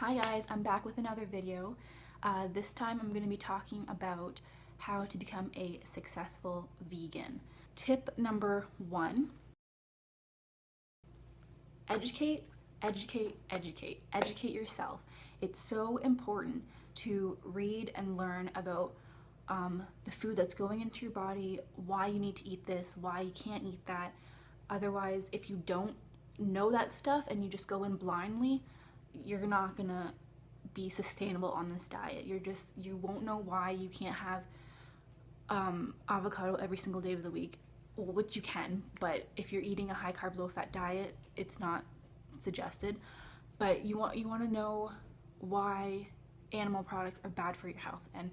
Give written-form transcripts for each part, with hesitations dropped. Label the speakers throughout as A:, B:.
A: Hi guys, I'm back with another video. This time I'm going to be talking about how to become a successful vegan. Tip number 1, educate, educate, educate. Educate yourself. It's so important to read and learn about the food that's going into your body, why you need to eat this, why you can't eat that. Otherwise, if you don't know that stuff and you just go in blindly, you're not gonna be sustainable on this diet. You won't know why you can't have avocado every single day of the week, which you can, but if you're eating a high carb, low fat diet, it's not suggested. But you want to know why animal products are bad for your health and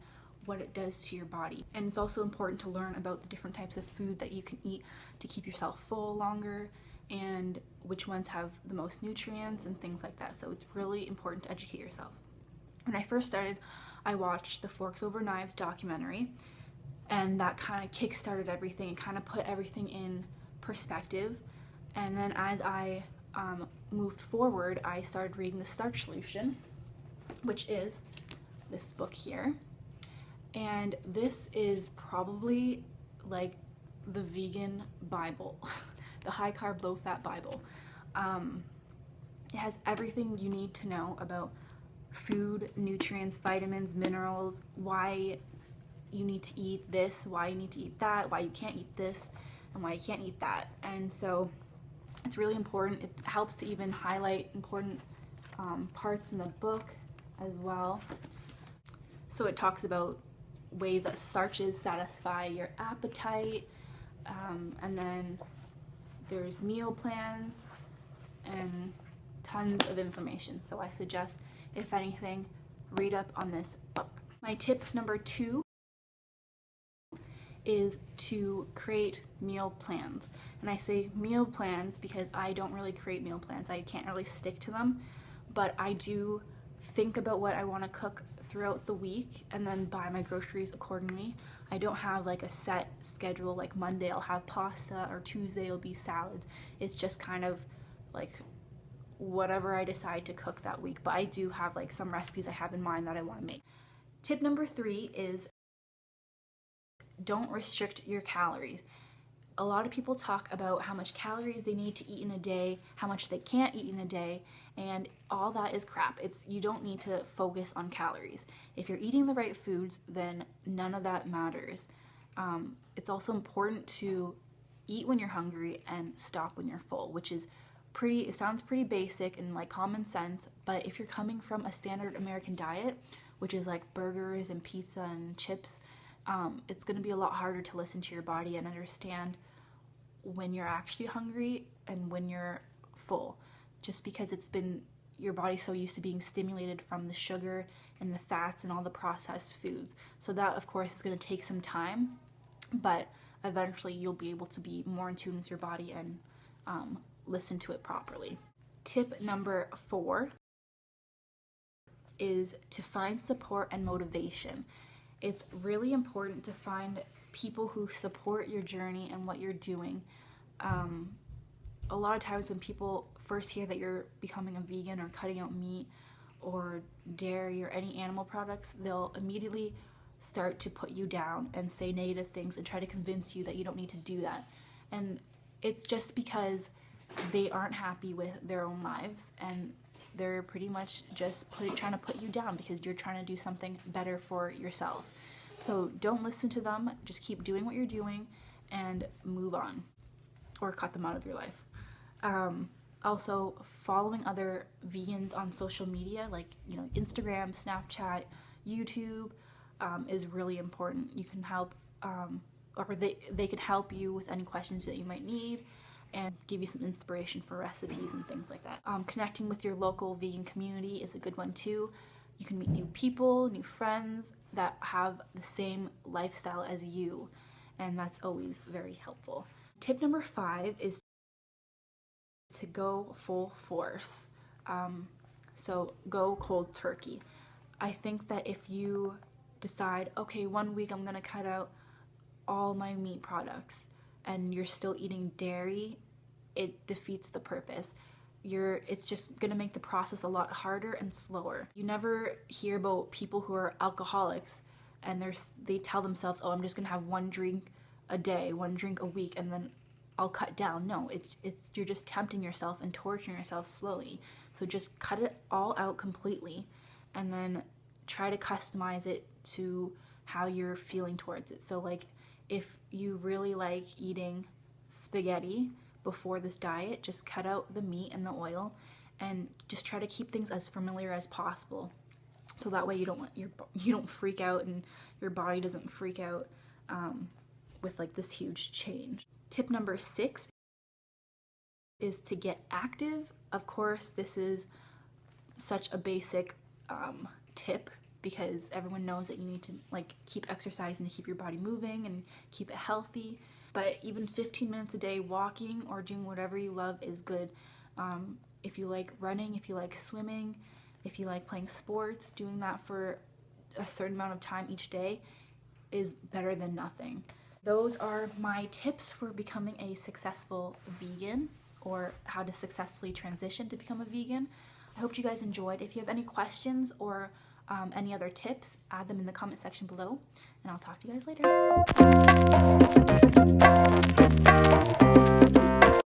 A: what it does to your body. And it's also important to learn about the different types of food that you can eat to keep yourself full longer, and which ones have the most nutrients and things like that. So it's really important to educate yourself. When I first started, I watched the Forks Over Knives documentary, and that kind of kick-started everything. It kind of put everything in perspective. And then as I moved forward, I started reading the STARCH Solution, which is this book here. And this is probably like the vegan Bible, the high carb, low fat Bible. It has everything you need to know about food, nutrients, vitamins, minerals, why you need to eat this, why you need to eat that, why you can't eat this, and why you can't eat that. And so it's really important. It helps to even highlight important parts in the book as well. So it talks about ways that starches satisfy your appetite, and then there's meal plans and tons of information. So I suggest, if anything, read up on this book. My tip number 2 is to create meal plans. And I say meal plans because I don't really create meal plans. I can't really stick to them, but I do think about what I want to cook throughout the week and then buy my groceries accordingly. I don't have like a set schedule, like Monday I'll have pasta or Tuesday will be salads. It's just kind of like whatever I decide to cook that week, but I do have like some recipes I have in mind that I want to make. Tip number 3 is don't restrict your calories. A lot of people talk about how much calories they need to eat in a day, how much they can't eat in a day, and all that is crap. You don't need to focus on calories. If you're eating the right foods, then none of that matters. It's also important to eat when you're hungry and stop when you're full, which is it sounds pretty basic and like common sense, but if you're coming from a standard American diet, which is like burgers and pizza and chips, it's going to be a lot harder to listen to your body and understand when you're actually hungry and when you're full, just because your body's so used to being stimulated from the sugar and the fats and all the processed foods. So that, of course, is going to take some time, but eventually you'll be able to be more in tune with your body and listen to it properly. Tip number 4 is to find support and motivation. It's really important to find people who support your journey and what you're doing. A lot of times when people first hear that you're becoming a vegan or cutting out meat or dairy or any animal products, they'll immediately start to put you down and say negative things and try to convince you that you don't need to do that. And it's just because they aren't happy with their own lives, and they're pretty much just trying to put you down because you're trying to do something better for yourself. So don't listen to them, just keep doing what you're doing and move on, or cut them out of your life. Also, following other vegans on social media, like Instagram, Snapchat, YouTube, is really important. You can help, or they could help you with any questions that you might need and give you some inspiration for recipes and things like that. Connecting with your local vegan community is a good one too. You can meet new people, new friends that have the same lifestyle as you, and that's always very helpful. Tip number 5 is to go full force. So go cold turkey. I think that if you decide, okay, 1 week I'm gonna cut out all my meat products, and you're still eating dairy, it defeats the purpose. it's just gonna make the process a lot harder and slower. You never hear about people who are alcoholics and they tell themselves, oh, I'm just gonna have one drink a day, one drink a week, and then I'll cut down. No, it's you're just tempting yourself and torturing yourself slowly. So just cut it all out completely, and then try to customize it to how you're feeling towards it. So like, if you really like eating spaghetti before this diet, just cut out the meat and the oil, and just try to keep things as familiar as possible. So that way you don't freak out, and your body doesn't freak out with like this huge change. Tip number 6 is to get active. Of course, this is such a basic tip, because everyone knows that you need to like keep exercising to keep your body moving and keep it healthy. But even 15 minutes a day walking or doing whatever you love is good. If you like running, if you like swimming, if you like playing sports, doing that for a certain amount of time each day is better than nothing. Those are my tips for becoming a successful vegan, or how to successfully transition to become a vegan. I hope you guys enjoyed. If you have any questions or any other tips, add them in the comment section below, and I'll talk to you guys later.